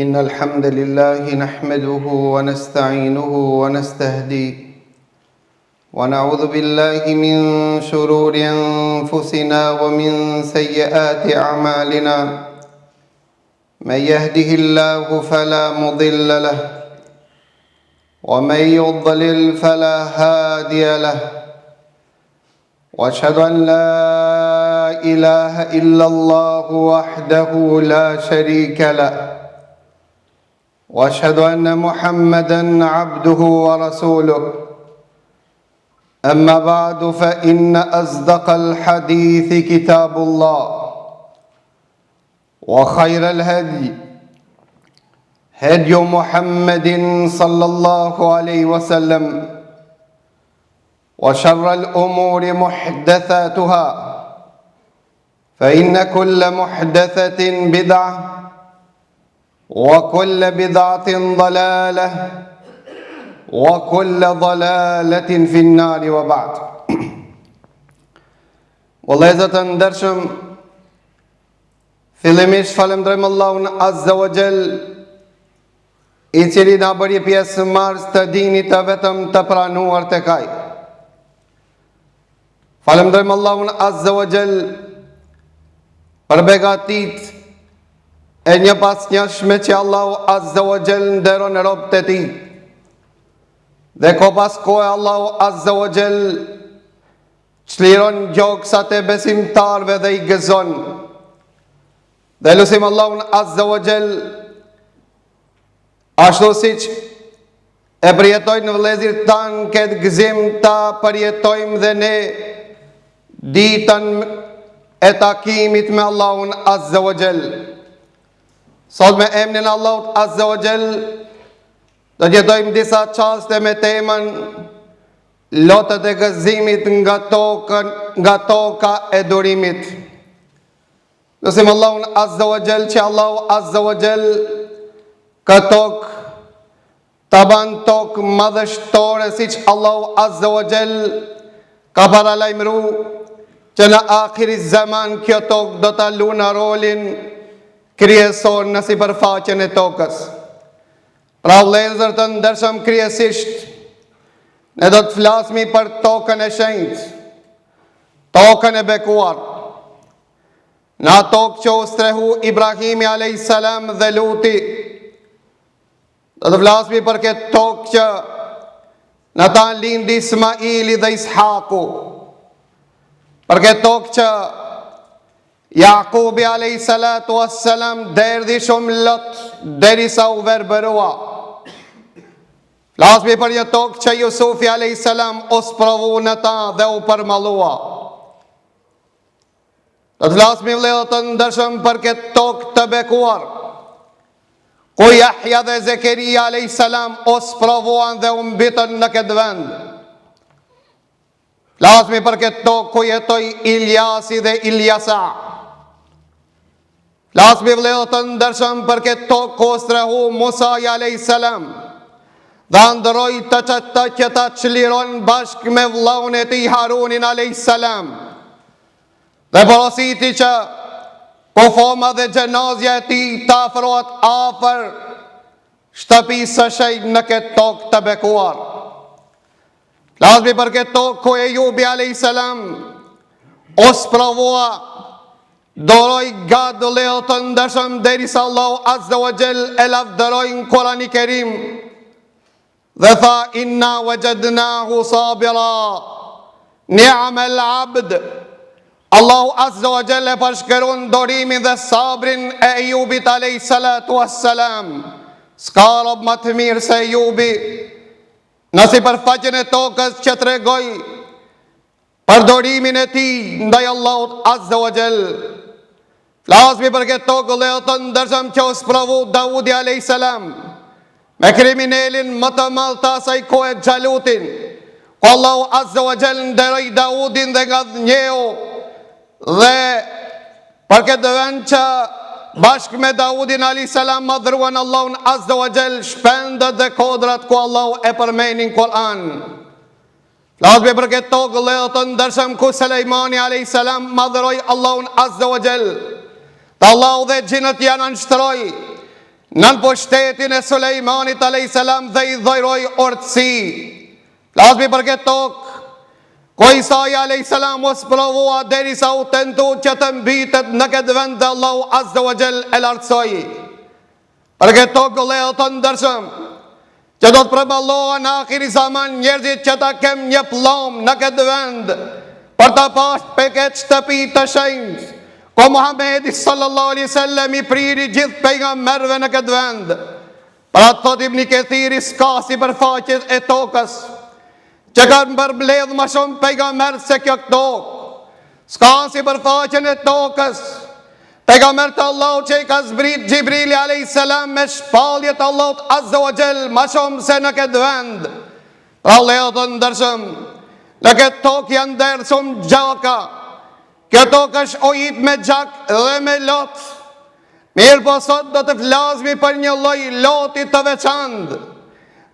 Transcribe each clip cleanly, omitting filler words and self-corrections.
إن الحمد لله نحمده ونستعينه ونستهديه ونعوذ بالله من شرور أنفسنا ومن سيئات أعمالنا من يهده الله فلا مضل له ومن يضلل فلا هادي له وأشهد أن لا إله إلا الله وحده لا شريك له وأشهد أن محمدًا عبده ورسوله أما بعد فإن أصدق الحديث كتاب الله وخير الهدي هدي محمد صلى الله عليه وسلم وشر الأمور محدثاتها فإن كل محدثة بدعة وكل بدعة ضلالة وكل ضلالة في النار وبعد. Vëllezër të ndershëm, fillimisht falenderojmë Allahun Azza wa Jall, i cili na bëri pjesëmarrës të dinit të vetëm të pranuar tek Ai. Falenderojmë Allahun Azza wa Jall për begatit e një pas njëshme që Allahu Azza wa Jall nderon robët e Tij. Dhe ko pas kohë Allahu Azza wa Jall çliron gjoksat e besimtarve dhe i gëzon. Dhe lutim Allahun Azza wa Jall ashtu siç e përjetojnë vëllezërit tanë këtë gëzim ta përjetojmë dhe ne ditën e takimit me Allahun Azza wa Jall. Sot me emrin Allahut Azza wa Jall do të jetojmë disa çaste me temën lotët e gëzimit nga toka e durimit. Lutim Allahun Azza wa Jall që Allahu Azza wa Jall këtë tokë ta ban tokë madhështore siç Allahu Azza wa Jall ka paralajmëru që në akhiri zaman kjo tokë do ta lunë rolin kryesor në sipërfaqen e tokës. Pra vëllezër të ndershëm, kryesisht ne do të flasmi për tokën e shenjtë, tokën e bekuar. Në atë tokë që u strehu Ibrahimi a.s. dhe Luti, do të flasmi për këtë tokë që në ta lindi Ismaili dhe Ishaku, për këtë tokë që Jakubi a.s. derdhi shumë lot derisa u verbërua. Flasmi për një tokë që Jusufi a.s. u sprovu në ta dhe u përmallua. Do të flasmi vëllezër të ndershëm për këtë tokë të bekuar, ku Yahya dhe Zekeria a.s. u sprovuan dhe u mbitën në këtë vend. Flasmi për këtë tokë ku jetoi Iljasi dhe Iljasa. Flasmi vëllezër të ndershëm për këtë tokë ku strehu Musa a.s. dhe ndroi të që ta çliron bashkë me vllaun e tij Harunin a.s. dhe porositi që kofoma dhe gjenazja e tij ta afrohet afër shtëpisë së shenjtë në këtë tokë të bekuar. Flasmi për këtë tokë ku Ejubi a.s. u sprovua, doroj gadë vëllezër të ndershëm derisa Allahu Azza wa Jall e lavdëroi në Kur'anin e Kerim dhe tha inna wajadnahu sabira ni'mal abd. Allahu Azza wa Jall e përshkruan dorimin dhe sabrin e Ejubit alayhis salatu wassalam. S'ka rob më të mirë se Ejubi në sipërfaqen e tokës që tregoi për dorimin e tij ndaj Allahut Azza wa Jall. Flasmi për këtë tokë vëllezër të ndershëm që u sprovu Daudi a.s. me kriminalin më të madh të asaj kohe Xhalutin, ku Allahu Azza wa Jall nderoi Daudin dhe nga njeu dhe për këtë vend që bashkë me Daudin a.s. madhruan Allahun Azza wa Jall shpendët dhe kodrat ku Allahu e përmendin në Kur'an. Flasmi për këtë tokë vëllezër të ndershëm ku Sulejmani a.s. madhroi Allahun Azza wa Jall. Allahu dhe gjinët janë anështroj nën pushtetin e Sulejmanit a.s. dhe i dhojroi urtësi. Flasmi për këtë tokë, ku Isai a.s. u sprovua derisa u tentu që të mbitet në këtë vend dhe Allahu Azza wa Jall e lartësoi. Për këtë tokë vëllezër të ndershëm, që do të përballohen në akhiri zaman njerëzit që ta kem një pllom në këtë vend për të pasur për këtë shtëpi të shenjtë, ku Muhamedi sallallahu alaihi wasallam i priri gjithë pejgamberëve në këtë vend. Pra thot Ibn Kathiri, s'ka sipërfaqe e tokës që kanë përbledh më shumë pejgamberë se kjo tokë. S'ka sipërfaqen e tokës pejgamber të Allahut që i ka zbrit Gjibrili a.s. me shpallje të Allahut Azza wa Jall më shumë se në këtë vend. Pra vëllezër të ndershëm, në këtë tokë janë derë shumë gjaka. Kjo tokë është ojit me gjak dhe me lot. Mirë po sot do të flasmi për një lloj loti të veçantë.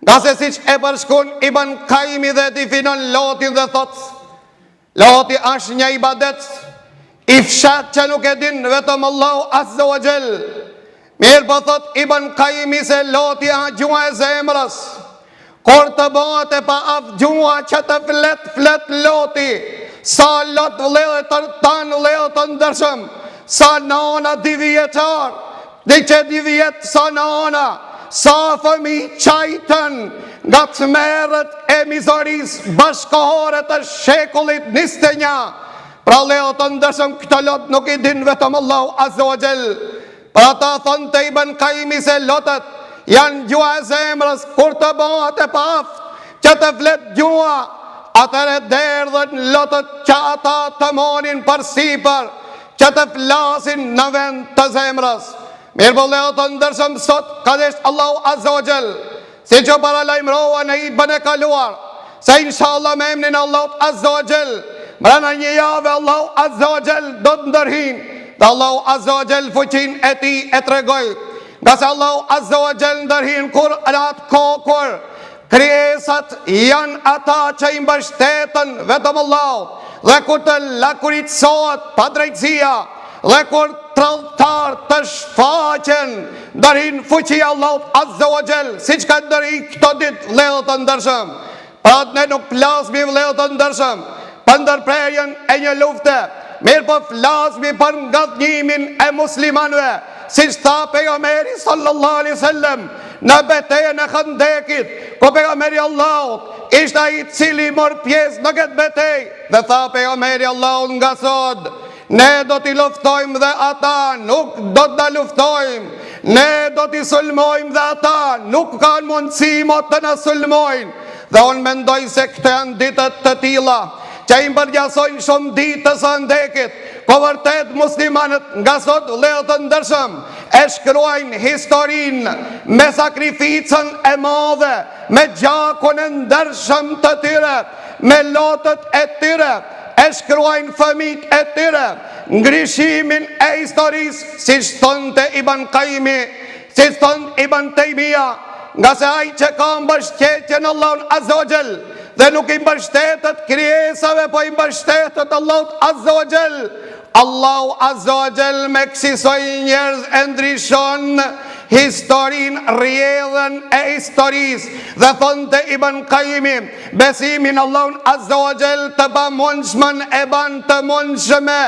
Nga se siç e përshkon Ibn Qayyim dhe definon lotin dhe thot, loti është një ibadet i fshat që nuk e din vetëm Allahu Azza wa Jall. Mirë po thot Ibn Qayyim se loti është gjua e zemrës. Kur të bëhet e pa af gjua që të flet loti, sa lot vëllezër të tanë vëllezër të ndershëm, sa nana 2 vjeçar, dhe që 2 vjet sa nana, sa fëmijë qajtën nga tmerrët e mizorisë bashkëkohore të shekullit 21. Pra vëllezër të ndershëm, këtë lot nuk i din vetëm Allahu Azza wa Jall. Pra ta thonë të Ibn Qayyim se lotët janë gjua e zemrës. Kur të bëhet e pa aft që të flet gjua, atëre derdhën lotët që ata të monin për sipër, që të flasin në vend të zemrës. Mirë po vëllezër të ndershëm, sot ka thënë Allahu Azza wa Jall, si që paralajmërova në hutbën e kaluar, se inshallah me emrin Allahut Azza wa Jall, mbrana një jave Allahu Azza wa Jall do të ndërhin, dhe Allahu Azza wa Jall fuqin e tij e tregoj. Nga se Allahu Azza wa Jall ndërhin kur atë kohë krijesat janë ata që i mbështeten vetëm Allahut, dhe kur të lakuritsohet padrejtësia, dhe kur tradhtar të shfaqen, ndërhin fuqia Allahut Azza wa Jall, siç ka ndërhin këto ditë vëllezër të ndershëm. Pra ne nuk flasmi vëllezër të ndershëm për ndërprerjen e një lufte, mirë po flasmi për ngadhnimin e muslimanëve, siç tha pejgamberi sallallahu alaihi wasallam në betejën e Khandekit, ku pejgamberi Allahut ishte ai i cili mor pjesë në këtë betejë, dhe tha pejgamberi Allahut, nga sot ne do t'i luftojmë dhe ata nuk do t'na luftojmë, ne do t'i sulmojmë dhe ata nuk kanë mundësi mo të na sulmojnë. Dhe unë mendoj se këto janë ditët të tilla që i mbërgjasojnë shumë ditës së Khandekit, po vërtet muslimanët nga sot vëllezër të ndershëm e shkruajnë historinë me sakrificën e madhe, me gjakun e ndershëm të tyre, me lotët e tyre, e shkruajnë fëmijët e tyre, ngrishimin e historisë, siç thonte Ibn Qayyim, siç thon Ibn Taymija, nga se ai që ka mbështetjen Allahun Azza wa Jall dhe nuk i mbështetet krijesave, po i mbështetet Allahut Azza wa Jall. Allahu Azza wa Jall me kësaj njerëz e ndryshon historinë, rrjedhën e historisë, dhe thonte Ibn Qayyim, besimin Allahun Azza wa Jall të pamundshmën e ban të mundshme,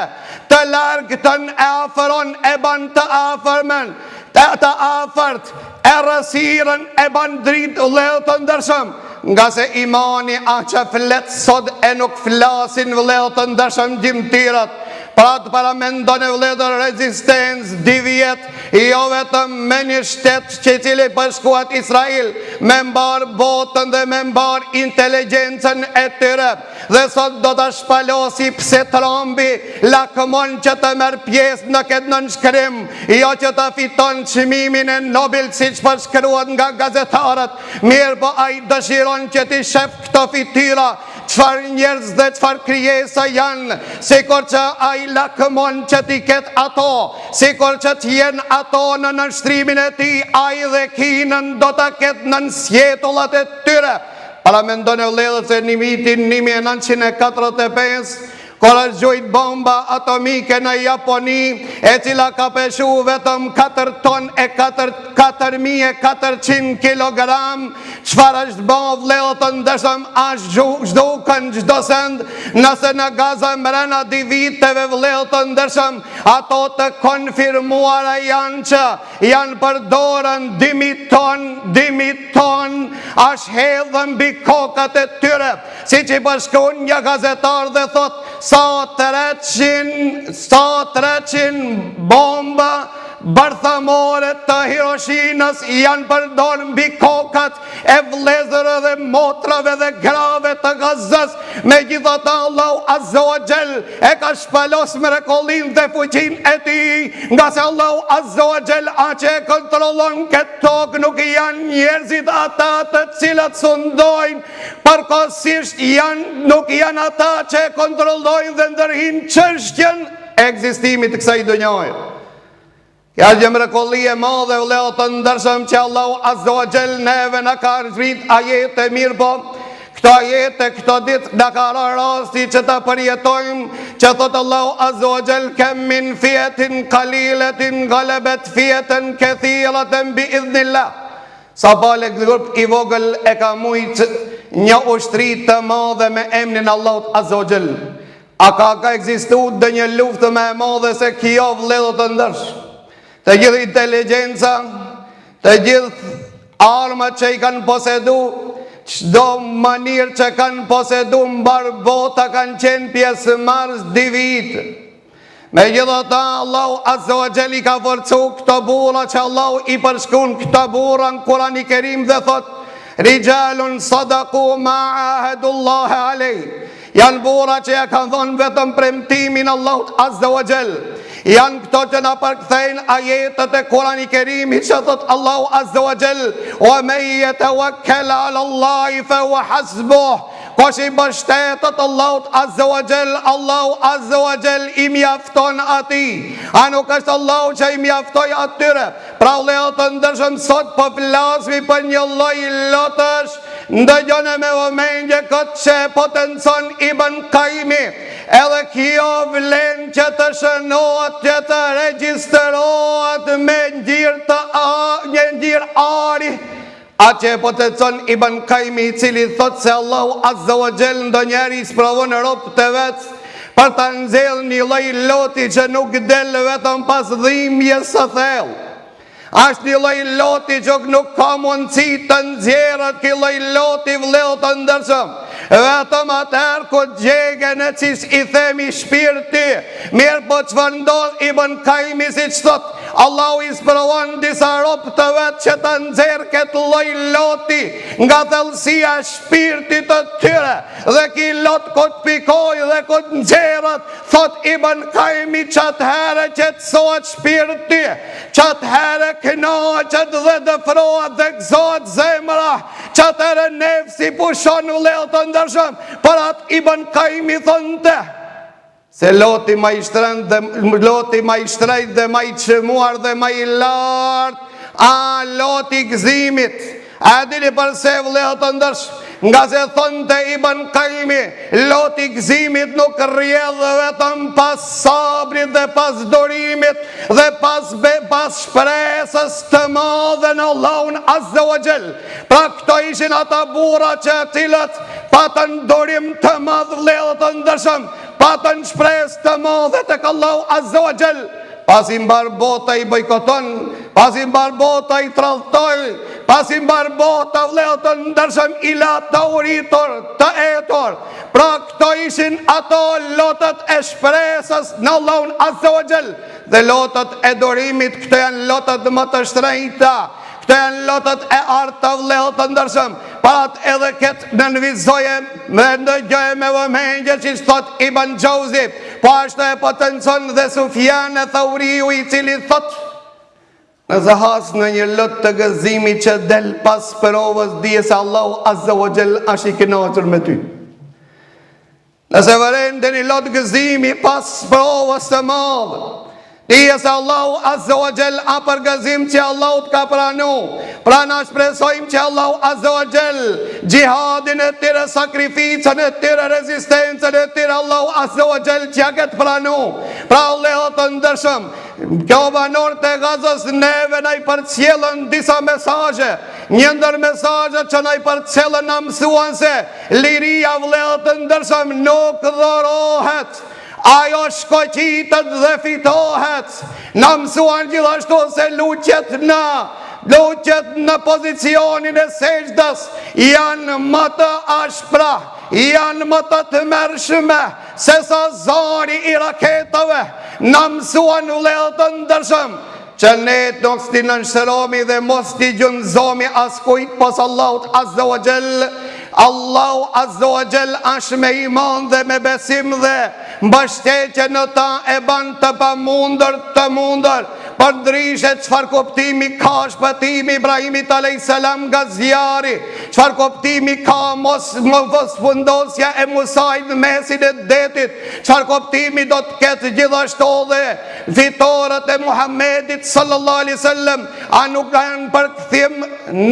të largëtën e afëron e ban të afërmën, të afërt e rësirën e ban dritë vëllezër të ndershëm. Nga se imani a që flet sot e nuk flasin vëllezër të ndershëm gjimtirat. Pra të paramendon e vëllezër rezistencë 2 vjet, jo vetëm me një shtet që cili bashkuat Israel me mbar botën dhe me mbar inteligjencën e tyre, dhe sot do të shpalosi pse Trumpi lakmon që të merr pjesë në këtë nënshkrim, jo që të fiton çmimin e Nobel siç përshkruhet nga gazetarët. Mirë po ai dëshiron që të shef këto fytyra, çfarë njerëz dhe çfarë krijesa janë, sikur që ai lakmon që t'i ketë ato, sikur që t'jenë ato në nënshtrimin e tij, ai dhe kinën do t'a ketë në sjetullat e tyre. Paramendon e vëllezër se në vitin 1945, kur është gjujt bomba atomike në Japoni, e cila ka peshu vetëm 4 ton e 4.400 kilogram, çfarë është bom vëllezër të ndershëm, është zhdukën çdo send, nëse në Gaza mrena 2 viteve vëllezër të ndershëm, ato të konfirmuara janë që janë përdorën 2.000 ton, është hedhën mbi kokat e tyre, siç i përshkruan një gazetar dhe thot sa 300 bomba bërthamore të Hiroshinës janë përdorë mbi kokat e vëllezërve dhe motrave dhe grave të Gazës. Megjithatë Allahu Azza wa Jall e ka shpalos mrekullinë dhe fuqinë e tij, nga se Allahu Azza wa Jall aq e kontrollon këtë tokë, nuk janë njerëzit ata të cilët sundojnë, përkohësisht nuk janë ata që e kontrollojnë dhe ndërhin çështjen e ekzistimit të kësaj dhunjaje. Ka gjë mrekullie e madhe vëllezër të ndershëm që Allahu Azza wa Jall neve na ka rrit ajete mirë, po këto ajete këto ditë na ka rasti që ta përjetojmë, që thot Allahu Azza wa Jall kam min fiatin qalilatin ghalabat fiatan kathiratan bi idhnillah. Sa pale grup i vogël e ka mujt një ushtri të madhe me emrin Allahut Azza wa Jall. A ka ekzistuar ndonjë luftë më e madhe se kjo vëllezër të ndershëm? Të gjithë inteligjenca, të gjithë armat që i kanë posedu, çdo manirë që kanë posedu mbar bota kanë qenë pjesëmarrës 2 vite. Megjithatë Allahu Azza wa Jall i ka forcu këto burra që Allahu i përshkruan këto burra në Kur'anin e Kerim dhe thot Rijalun sadaqu ma ahadullah alej. Janë burra që ja kanë dhënë vetëm premtimin Allahut Azza wa Jall. Janë këto që na përkthejnë ajetet e Kur'anit Kerimit që thot Allahu Azza wa Jall wa man yatawakkal 'ala Allahi fa huwa hasbuh. Kush i mbështetet Allahut Azza wa Jall, Allahu Azza wa Jall i mjafton atij. A nuk është Allahu që i mjaftoi atyre? Pra vëllezër të ndershëm, sot po flasmi për një lloj lotësh, ndëgjone me vëmendje këtë që potencon Ibn Qayyimi. Edhe kjo vlen që të shënohet, që të regjistrohet me një ngjyrë ari. A që potencon Ibn Qayyimi, i cili thot se Allahu Azza wa Jall ndonjëherë i sprovon robët e vet për ta nxjerrë një lloj loti që nuk del vetëm pas dhimbjes së thellë. Është një lloj loti që nuk ka mundësi të nxjerrët, ky lloj loti vëllezër të ndershëm. Vetëm atëherë kur gjegen e cis i themi shpirti. Mirë, po çfarë ndodh? Ibn Qayyimi siç thot, Allahu i sprovon disa robë të vetë që të nxjerrë këtë lloj loti nga thellësia e shpirtit të tyre. Dhe ky lot kot pikoj dhe kot nxjerrët, thot Ibn Qayyimi, çatëherë qetësohet shpirti, çatëherë kënaqet dhe dëfrohet dhe gëzohet zemra, çatëherë nefsi pushon vëllezër të ndershëm. Për atë Ibn Qayyimi thonte se loti ma i shtrejt dhe ma i çmuar dhe ma i lartë, loti gëzimit. A dini përse vëllezër të ndershëm? Nga se thonte Ibn Qayyimi, loti gëzimit nuk rrjedh vetëm pas sabrit dhe pas durimit dhe pas shpresës të madhe në Allahun Azza wa Jall. Pra këto ishin ata burra që cilët patën durim të madh vëllezër të ndershëm, patën shpresë të madhe tek Allahu Azza wa Jall. Pasi mbar bota i bojkoton, pasi mbar bota i tradhtoi, pasi mbar bota vëllezër të ndershëm i la të uritur, të etur. Pra këto ishin ato lotët e shpresës në Allahun Azza wa Jall. Dhe lotët e durimit, këto janë lotët më të shtrenjta, këto janë lotët e arta vëllezër të ndershëm. Parat edhe këtë nënvizoje me ndëgjoje me vëmendje që thot Ibn Jauzi, po ashtu e potencon dhe Sufjan e Thauriu, i cili thot nëse has në një lot të gëzimit që del pas provës, dije se Allahu Azza wa Jall është i kënaqur me ty. Nëse vëren dhe një lot gëzimi pas provës të madhe, Dije se Allahu Azza wa Jall a për gëzim që Allahu të ka pranu. Pra na shpresojmë që Allahu Azza wa Jall gjihadin e tyre, sakrificën e tyre, rezistencën e tyre, Allahu Azza wa Jall që ja këtë pranu. Pra Allahu të ndërshëm, kjo banor të Gazës neve na i përcjellën disa mesaje. Një ndër mesaje që na i përcjellën na mësuan se liria, vëllezër të ndërshëm, nuk dhorohet. Ajo shkoqitet dhe fitohet. Në mësuan gjithashtu se luqet në pozicionin e sejdës janë më të ashpra, janë më të mërshme se sa zari i raketave. Në mësuan vëllezër të ndërshëm që ne nuk sti nënshëromi dhe mos ti gjunëzomi askujt pos Allahut Azza wa Jall. Allahu Azza wa Jall është me iman dhe me besim dhe mbështetje në ta e ban të pamundër të mundër. Për ndryshe çfarë kuptimi ka shpëtimi Ibrahimit a.s. nga zjarri, çfarë kuptimi ka mos fundosja e Musait në mesin e detit, çfarë kuptimi do të ketë gjithashtu dhe fitoret e Muhammedit sallallahu alaihi wasallam, a nuk kanë përkthim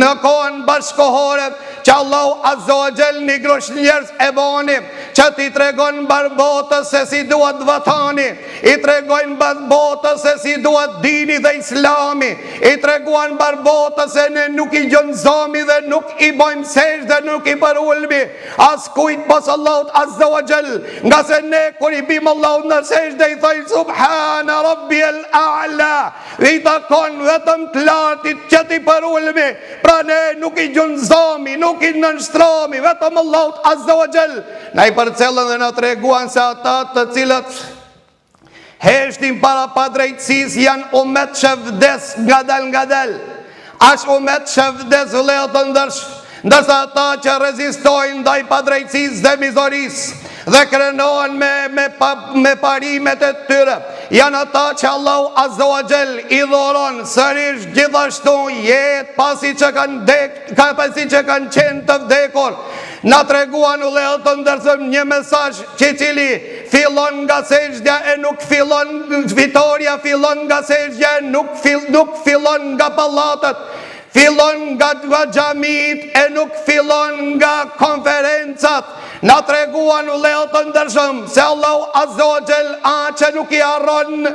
në kohën bashkohore që Allahu Azza wa Jall një grosh njerëz e boni që ti tregon mbar botës se si duhet vatani, i tregojnë mbar botës se si duhet dini dhe islami, i treguan mbar botës se ne nuk i gjunëzomi dhe nuk i bojmë sejdë dhe nuk i përulmi as kujt pas Allahut Azza wa Jall, nga se ne kur i bim Allahut në sejdë i thojnë Subhana Rabbiyal A'la, i takon vetëm të lartit që ti përulmi. Pra ne nuk i gjunëzomi, nuk i nënshtromi, vetëm Allahut Azza wa Jall. Na i përcellën dhe na treguan se ata të cilët heshtin para padrejtësis janë umet që vdes nga del. Ash umet që vdes vëllezër të ndërshëm, ndërsa ata që rezistojnë ndaj padrejtësis dhe mizoris dhe krenohen me parimet e tyre, janë ata që Allahu Azza wa Jall i dhuron sërish gjithashtu jetë pasi që kanë qenë të vdekur. Na treguan vëllezër të ndërshëm një mesazh që cili fillon nga sejdja e nuk fillon fitoria, fillon nga sejdja e nuk fillon nga pallatet, fillon nga xhamit e nuk fillon nga konferencat. Na treguan vëllezër të ndërshëm se Allahu Azza wa Jall që nuk i harron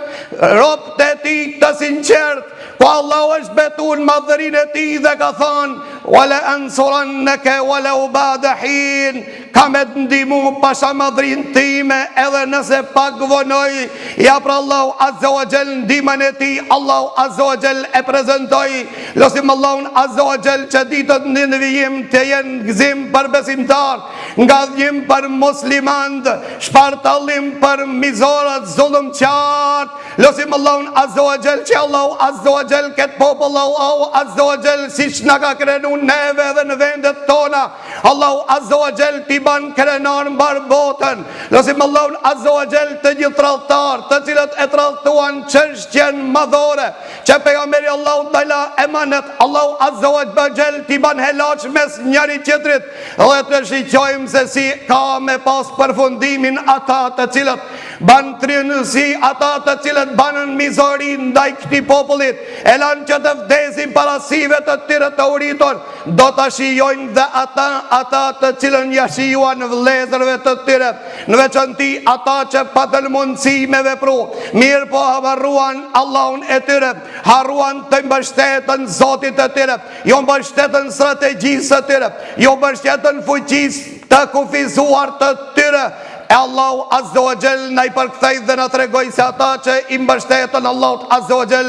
robët e tij të sinqert, po Allahu është betuar madhërinë e tij dhe ka thënë wala ansurannaka walau ba'da hin, kam e ndihmu pasha madhërinë time edhe nëse pak vonoj. Ja pra Allahu Azza wa Jall ndihmën e tij Allahu Azza wa Jall e prezantoi. Lutim Allahun Azza wa Jall që ditët në vijim të jenë gëzim për besimtar, ngadhjim për muslimanët, shpartallim për mizorët zullumqart. Lutim Allahun Azza wa Jall që Allahu Azza wa Jall këtë popull Allahu Azza wa Jall siç na ka krenu neve dhe në vendet tona, Allahu Azza wa Jall t'i ban krenar mbar botën. Lutim Allahun Azza wa Jall të gjithë tradhtar të cilët e tradhtuan çështjen madhore që pejgamberi Allahu t'ala emanet, Allahu Azza wa Jall t'i ban helaç mes njëri tjetrit dhe të shiqojmë se si ka me pas përfundimin ata të cilët ban trinësi, ata të cilët banën mizori ndaj këtij popullit, e lanë që të vdesin parasive të tyre të uritur. Do të shijojnë dhe ata të cilën ja shijuan vëllezërve të tyre, në veçanti ata që patën mundësi me vepru, mirë po harruan Allahun e tyre, harruan të mbështetën Zotit të tyre, jo mbështetën strategjisë të tyre, jo mbështetën fuqisë të kufizuar të tyre. E Allahu Azza wa Jall na i përkthej dhe na tregoj se ata që i mbështetën Allahut Azza wa Jall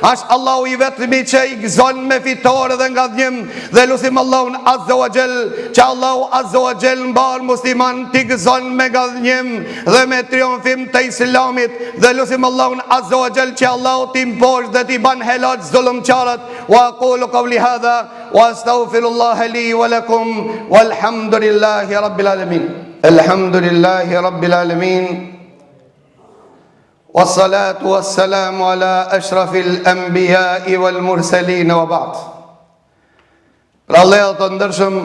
është Allahu i vetmi që i gëzon me fitore dhe ngadhjim. Dhe lutim Allahun Azza wa Jall që Allahu Azza wa Jall mbar musliman t'i gëzon me ngadhjim dhe me triumfim të Islamit. Dhe lutim Allahun Azza wa Jall që Allahu t'i mposh dhe t'i ban helaç zullumqarët. Wa aqulu qawli hadha wa astaghfirullaha li wa lakum walhamdulillahi rabbil alamin. Alhamdulillahi rabbil alamin. Wassalatu wassalamu ala ashrafil anbiya'i wal mursalin wa ba'd. Pra Allahu të ndërshëm,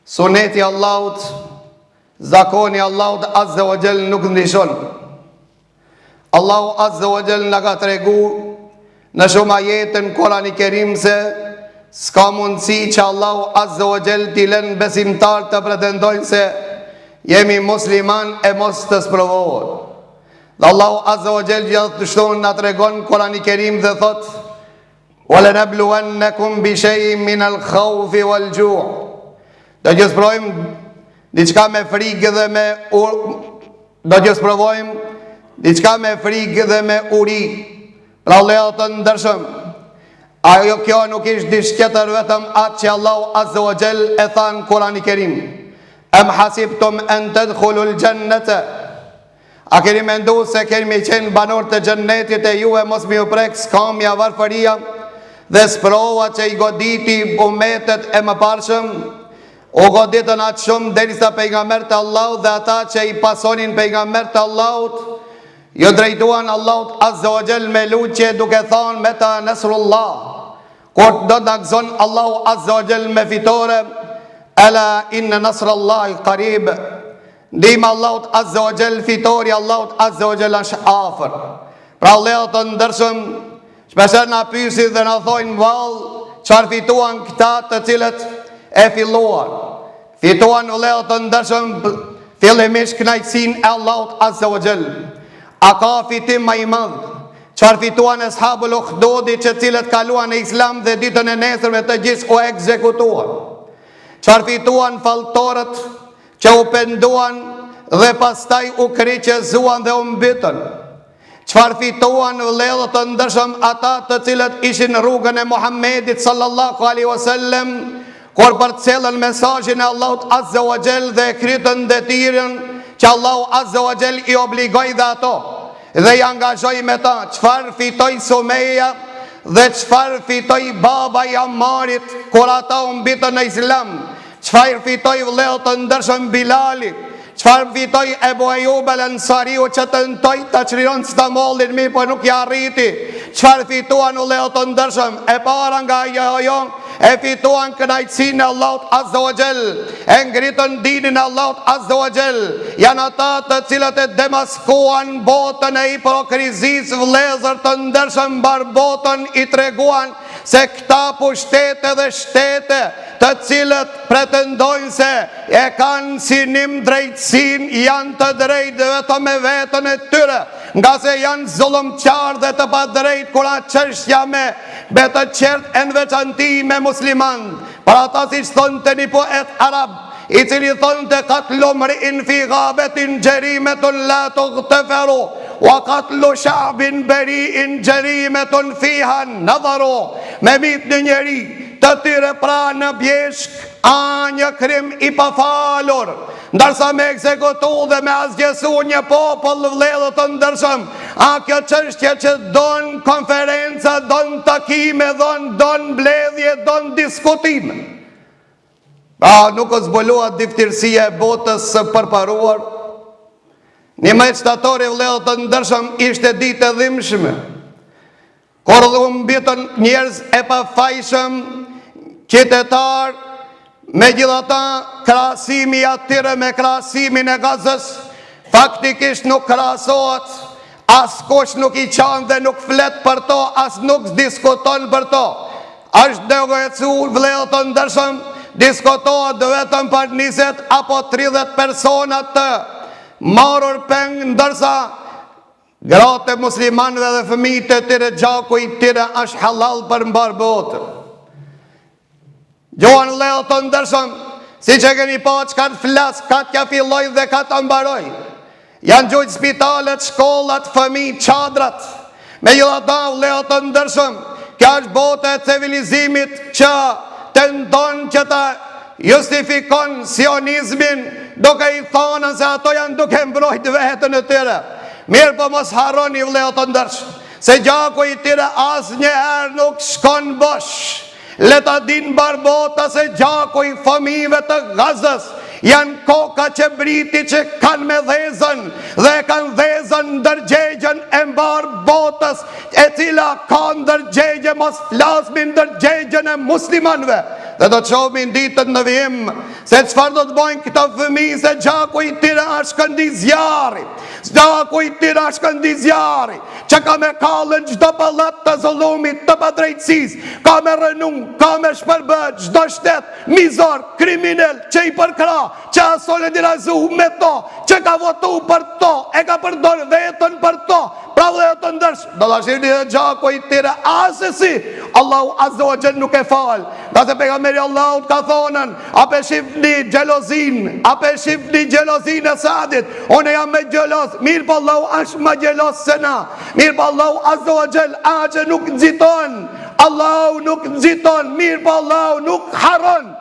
suneti Allahut, zakoni Allahut Azza wa Jall nuk ndishon. Allahu Azza wa Jall na ka tregu në shumë ajete në Kur'anin e Kerim se s'ka mundësi që Allahu Azza wa Jall t'i lënë besimtar të pretendojnë se jemi musliman e mos të sprovohet. Dhe Allahu Azza wa Jall gjithashtu na tregon në Kur'anin e Kerim dhe thot: "Walanabluwannakum bi shay'in min al-khawfi wal-ju'." Do të sprovojmë diçka me frikë dhe me diçka me frikë dhe me uri. Pra Allahu të ndërshëm, ajo kjo nuk ishte diçka tjetër vetëm atë që Allahu Azza wa Jall e tha në Kur'anin e Kerim: "Am hasibtum an tadkhulul jannata." A keni mendu se kemi qenë banor të xhennetit e juve mos më u prek skamja, varfëria dhe sprova që i goditi umetet e mëparshëm? U goditën atë shumë derisa pejgambert e Allahut dhe ata që i pasonin pejgambert e Allahut ju drejtuan Allahut Azza wa Jall me lutje duke thënë meta nasrullah. Kur do të gëzon Allahu Azza wa Jall me fitore, ala inna nasrallahi qarib. Ndihma Allahut Azza wa Jall, fitori Allahut Azza wa Jall është afër. Pra Allahu të ndërshëm, shpeshherë na pyesin dhe na thojnë vallë çfarë fituan këta të cilët e filluan. Fituan Allahu të ndërshëm fillimisht kënaqësinë e Allahut Azza wa Jall. A ka fitim më i madh? Çfarë fituan ashabul ukhdudi që cilët kaluan në Islam dhe ditën e nesërme të gjithë u ekzekutuan? Çfarë fituan falltorët që u penduan dhe pastaj u kriqezuan dhe u mbytën? Çfarë fituan vëllezër të ndërshëm ata të cilët ishin në rrugën e Muhamedit sallallahu alaihi wasallam kur përcjellën mesazhin e Allahut Azza wa Jall dhe kritën detyrin që Allahu Azza wa Jall i obligoi dhe ato dhe i angazhoi me ta? Çfarë fitoi Sumeja dhe çfarë fitoi baba i Ammarit kur ata u mbitën në Islam? Çfarë fitoi vëllezër të ndërshëm Bilali? Çfarë fitoi Ebu Ejub al-Ansariu që tentoi ta çliron Stambollin mirë po nuk i arriti? Çfarë fituan vëllezër të ndërshëm? E para nga ajo e fituan kënaqësinë e Allahut Azza wa Jall, e ngritën dinin e Allahut Azza wa Jall. Janë ata të cilët e demaskuan botën e hipokrizisë, vëllezër të ndërshëm, mbar botën i treguan se këta pushtete dhe shtete të cilët pretendojnë se e kanë sinim drejtsin janë të drejtë vetëm me vetën e tyre, nga se janë zullumqar dhe të pa drejtë kur atë çështja me betë qertë e në veçanti me musliman. Për ata si që thonë të një poet arab i cili thonë të katlu mri'in fi gabetin gjerimetun la të gëtëferu wa katlu shabin beri'in gjerimetun fihan në dharu. Me mit në njeri të tyre pra në bjeshk a një krim i pafalur, ndërsa me ekzekutu dhe me asgjesu një popull vëllezër të ndërshëm. A kjo çështje që don konferenca, don takime, don mbledhje, don diskutime. Pra nuk o zbuluat diftirësia e botës së përparuar. Një me shtatori vëllezër të ndërshëm ishte ditë e dhimbshme, kur u mbitën njerëz e pafajshëm, qytetar, megjithatë krahasimi atyre me krahasimin e Gazës faktikisht nuk krahasohet. Askush nuk i qanë dhe nuk flet për to, as nuk diskuton për to. Është negocu vëllezër të ndërshëm, diskutohet vetëm për 20 apo 30 persona të marrur peng, ndërsa gratë e muslimanëve dhe fëmijët e tyre, gjaku i tyre është halal për mbar botën. Gjohan vëllezër të ndërshëm, si që keni pa çka të flas, ka t'ja filloj dhe ka të mbaroj. Janë gjujtë spitalet, shkollat, fëmijë, çadrat. Megjithatë vëllezër të ndërshëm, kjo është botë e civilizimit që tenton që ta justifikon sionizmin duke i thonë se ato janë duke mbrojtë vetën e tyre. Mirë po mos harroni vëllezër të ndërshëm, se gjaku i tyre asnjëherë nuk shkon bosh. Le ta din barbota se gjaku i fëmijëve të Gazës janë koka që briti që kanë me dhezën dhe kanë dhezën ndërgjegjen e mbar botës, e cila ka ndërgjegje, mos flasmi ndërgjegjen e muslimanëve. Dhe do të shohim ditën në vijim Se çfarë do të bojnë këta fëmijë, se gjaku i tyre është këndi zjarri. Gjaku i tyre është këndi zjarri, që ka me kallën çdo pallat të zullumit, të padrejtësisë, ka me rënun, ka me shpërbë çdo shtet mizor, kriminal, që i përkra, që a solidarizu me to, që ka votu për to, e ka përdor vetën për to. Pra vëllezër ndërsh, do ta shihni edhe gjaku i tyre asesi. Allahu Azza wa Jalla nuk e fal. Nga se pejgamberi Allahut ka thonën, ape shifni xhelozin, ape shifni xhelozin e Saadit, unë jam me xheloz, mirë po Allahu është më xheloz se na. Mirë po Allahu Azza wa Jalla aqe nuk nxiton. Allahu nuk nxiton, mirë po Allahu nuk harron.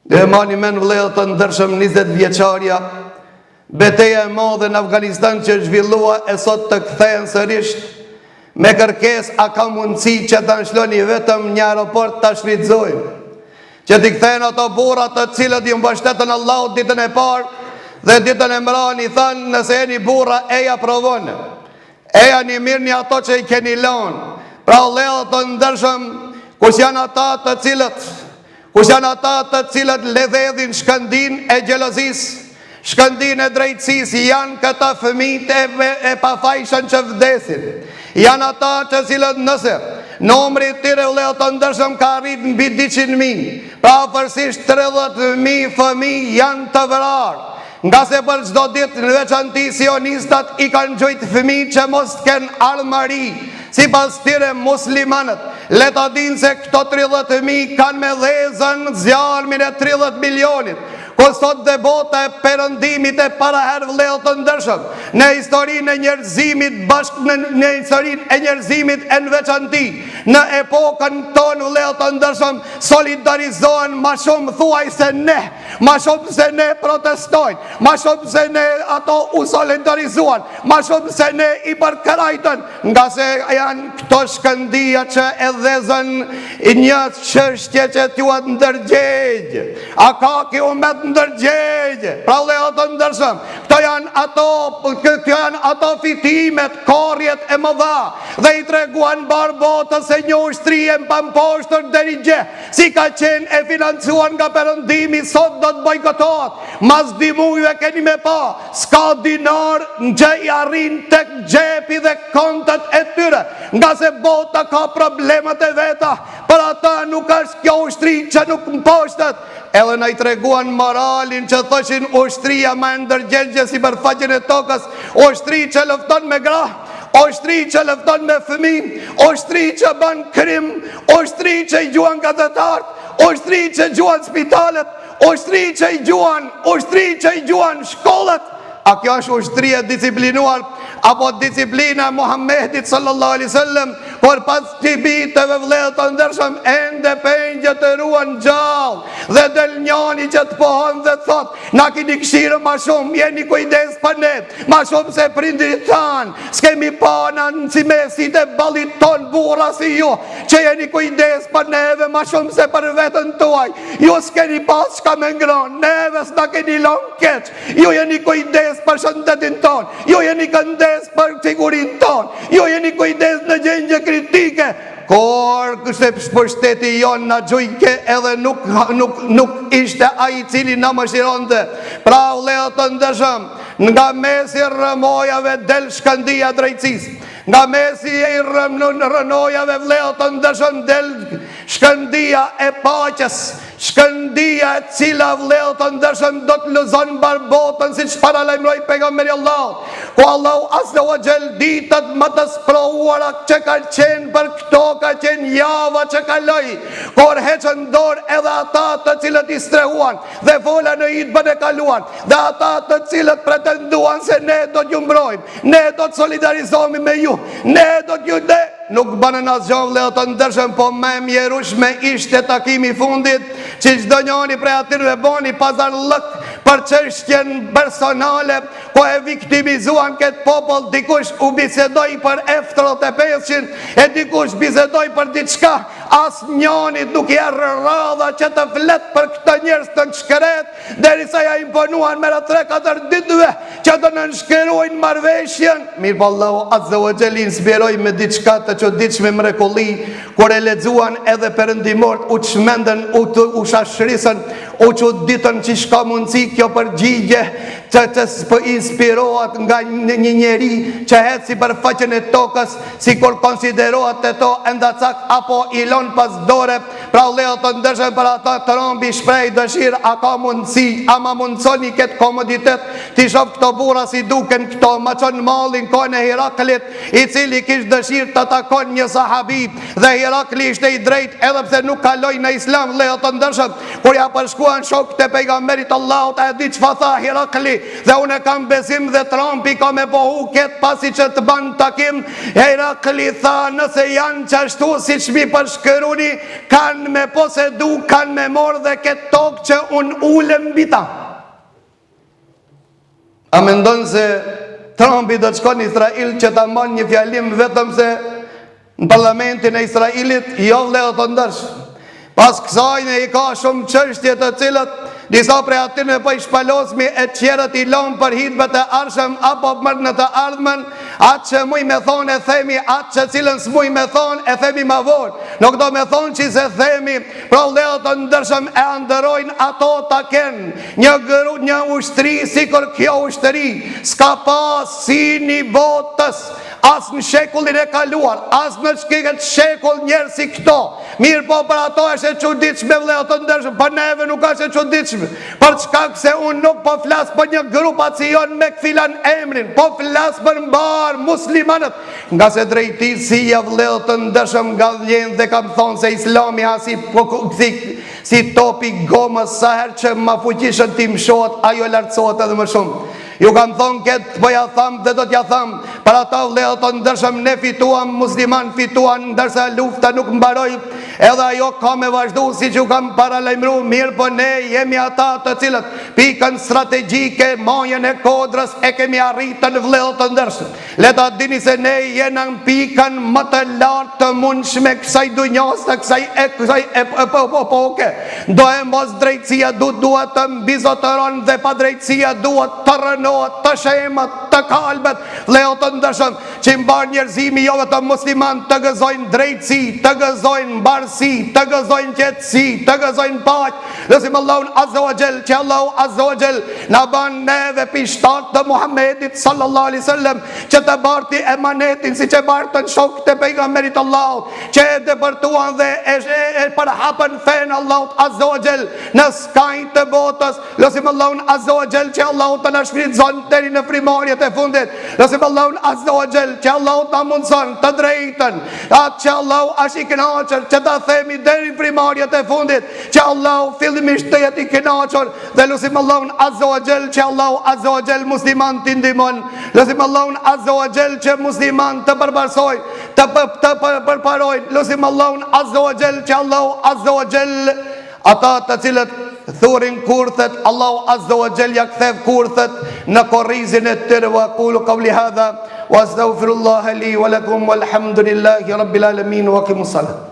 Dhe mani men vëllezër të ndërshëm, 20 vjeçarja betejë e madhe në Afganistan që zhvillua e sot të kthehen sërish me kërkes, a ka mundësi që të nëshloni vetëm një aeroport të shfrytëzojnë, që t'i kthehen ato burra të cilët i mbështetën Allahut ditën e parë dhe ditën e mbrani, thanë nëse jeni burra eja provonë, eja një mirë një ato që i keni lënë. Pra vëllezër të ndërshëm, kush janë ata të cilët ledhedhin shkëndin e xhelozisë, shkëndin e drejtësisë, janë këta fëmijë e pafajshën që vdesin. Janë ata të cilët nëse numri i tyre vëllezër të ndërshëm ka arrit mbi 200.000, pra afërsisht 30.000 fëmijë janë të vrarë. Nga se për çdo ditë në veçanti sionistat i kanë gjujt fëmijë që mos t'ken armëri. Si pas tyre muslimanët, le ta dinë se këto 30.000 kanë me dhezën zjarmin e 30 milionit. Ko sot dhe bota e perëndimit e para herë vëllezër të ndërshëm, në historinë e njerëzimit bashkë në historinë e njerëzimit e në veçanti, në epokën tonë vëllezër të ndërshëm, solidarizohen ma shumë thuaj se ne, ma shumë se ne protestojnë, ma shumë se ne ato u solidarizuan, ma shumë se ne i përkrajtën, nga se janë këto shkëndia që e dhezën një çështje që t'juat ndërgjegjë. A ka ki umet ndërgjegje? Pra vëllezër të ndërshëm, këto janë ato fitimet, korrjet e mëdha, dhe i treguan bar botës se një ushtri e pamposhtër deri gje, si ka qenë e financuar nga perëndimi, sot do të bojkotohet. Mas di mujve keni me pa, s'ka dinar që i arrin tek xhepi dhe kontat e tyre, nga se bota ka problemet e veta. Për ata nuk është kjo ushtri që nuk mposhtet. Edhe na i treguan moralin që thoshin ushtria më e ndërgjegjë si për faqen e tokës, ushtri që lufton me gra, ushtri që lufton me fëmijë, ushtri që bën krim, ushtri që i gjuan gazetarët, ushtri që gjuan spitalet, ushtri që i gjuan shkollat. A kjo është ushtri e disiplinuar, apo disiplina e Muhammedit sallallahu alaihi wasallam, por pas qibiteve vëllezër të ndërshëm, ende pengjet të ruan gjallë, dhe del njani që të pohon dhe thot, na keni këshirë ma shumë, jeni kujdes për ne, ma shumë se prindrit tanë, s'kemi pana në si mesit e balit ton burra si ju, që jeni kujdes për neve ma shumë se për vetën tuaj, ju s'keni pas shka me ngron, neve s'na keni lon keq, ju jeni kujdes për shëndetin ton, ju jeni këndes për sigurin ton, ju jeni kujdes në gjendje kritike, por kështë për shteti jonë në gjujke edhe nuk ishte ai cili në më shironte. Pra vëllezër të ndërshëm, nga mesi rëmojave del shkëndia drejtësisë, nga mesi e rënojave vëllezër të ndërshëm del shkëndia e paqes, shkëndia e cila vëllezër të ndërshëm do të lëzon mbar botën, siç paralajmëroi pejgamberi Allahut, ku Allahu Azza wa Jall ditët më të sprovuara që kanë qenë për këto ka qenë java që kaloi, por heqën dorë edhe ata të cilët i strehuan dhe fola në hitbën e kaluan, dhe ata të cilët pretenduan se ne do t'ju mbrojmë, ne do të solidarizohemi me ju, ne do t'ju ne nuk banën asgjë vëllezër të ndërshëm, po më mjerueshme ishte takimi i fundit, që çdo njëri prej atyre boni pazarllëk për çështjen personale, po e viktimizuan këtë popull, dikush u bisedoi për F-35, e dikush bisedoi për diçka, as njonit nuk erë radha që të flet për këtë njerëz të nshkret, derisa ja imponuan me 3-4 ditëve që të nënshkerojnë marrëveshjen. Mirë po Allahu Azza wa Jalla inspiroi me diçka të çuditshme, mrekulli, kur e lexuan edhe perëndimort u çmendën, u shashrisën, u çuditën që shka mundësi kjo përgjigje që të inspirohet nga një njeri që hetë si për faqen e tokës, si kur konsiderohet të to endacak apo ilon pas dore. Pra leo të ndërshën për ata të rombi shprej dëshirë, a ka mundësi, a ma mundësoni këtë komoditet, ti shof këto bura si duken këto, ma qënë malin kone Heraklit, i cili kish dëshirë të takon një sahabi, dhe Herakli ishte i drejt edhe pse nuk kaloj në islam. Leo të ndërshën, kur ja përshkuan shok të pejgamberit Allahut, a e di që fa tha Herakli, dhe unë kam besim dhe Trumpi ka me pohu këtë pasi që të ban takim. Herakli tha, nëse janë qashtu si shmi përshkëruni, kanë me posedu, kanë me morë dhe këtë tokë që unë ulem bita. A me ndonë se Trumpi do të shkon në Israel që ta mban një fjalim vetëm se në parlamentin e Israelit, jo vledo të ndërsh. Pas kësajnë i ka shumë çështje të cilët disa prej atyre po i shpalosmi e qerët i lom për hitbet e arshëm apo mërë në të ardhmen. Atë që muj me thonë e themi, atë që cilën s'muj me thonë e themi ma vorë. Nuk do me thonë që se themi, pra leo të ndërshëm e andërojnë ato të kenë një ushtri si kur kjo ushtri s'ka pas si një botës, as në shekullin e kaluar, as në shkiket shekull njerë si këto. Mirë po për ato është e çuditshme vëllezër të ndërshëm, për neve nuk është e çuditshme. Për çkak se unë nuk po flas për një grupacion me këfilan emrin, po flas për mbar muslimanët. Nga se drejtësia vëllezër të ndërshëm nga vjen dhe kam thonë se Islami ha si topi gomës, sa herë që ma fuqishën ti mshohet, ajo lartësohet edhe më shumë. Ju kam thonë këtë, po ja thamë dhe do t'ja thamë, për ata vëllezër të ndërshëm, ne fituam, musliman fituan, ndërsa lufta nuk mbaroi, edhe ajo ka me vazhdu, si që kam paralajmëru. Mirë po ne jemi ata të cilët pikën strategjike, majën e kodrës e kemi arritën vëllezër të ndërshëm. Leta dini se ne jena në pikën më të lartë të mundshme kësaj dunjas, të kësaj epoke. Do e mos drejtësia duhet të mbizotëron dhe pa drejtësia duhet të rënohet, të shemat, të kalbet. Vëllezër të ndërshëm, që mbar njerëzimi jo vetëm musliman të gëzojnë drejtësi, të gëzojnë mbarësi, të gëzojnë qetësi, të gëzojnë paqë. Lutim Allahun Azza wa Jall që Allahu Azza wa Jall na ban neve pishtat të Muhammedit sallallahu alaihi wasallam, që të barti emanetin si që bartën shokët e pejgamberit Allahut, që e depërtuan dhe e përhapën fen Allahut Azza wa Jall në skajnë të botës. Lutim Allahun Azza wa Jall që Allahu të na shfrytëzon deri në frimarjet e fundit. Lutim Allahun Azza wa Jall që Allahu ta mundson të drejtën, atë që Allahu është i kënaqur që ta themi deri në frimarjet e fundit, që Allahu fillimisht të jetë i kënaqur. Dhe lutim Allahun Azza wa Jall që Allahu Azza wa Jall musliman të ndihmon. Lutim Allahun Azza wa Jall që musliman të përbarsojnë, të përparojnë. Lutim Allahun Azza wa Jall që Allahu Azza wa Jall ata të cilët thurin kurthet, Allahu Azza wa Jall ja kthev kurthet në korrizin e tyre. Wa aqulu qawli hadha wa astaghfirullaha li wa lakum walhamdulillahi rabbil alamin wa aqimus salat.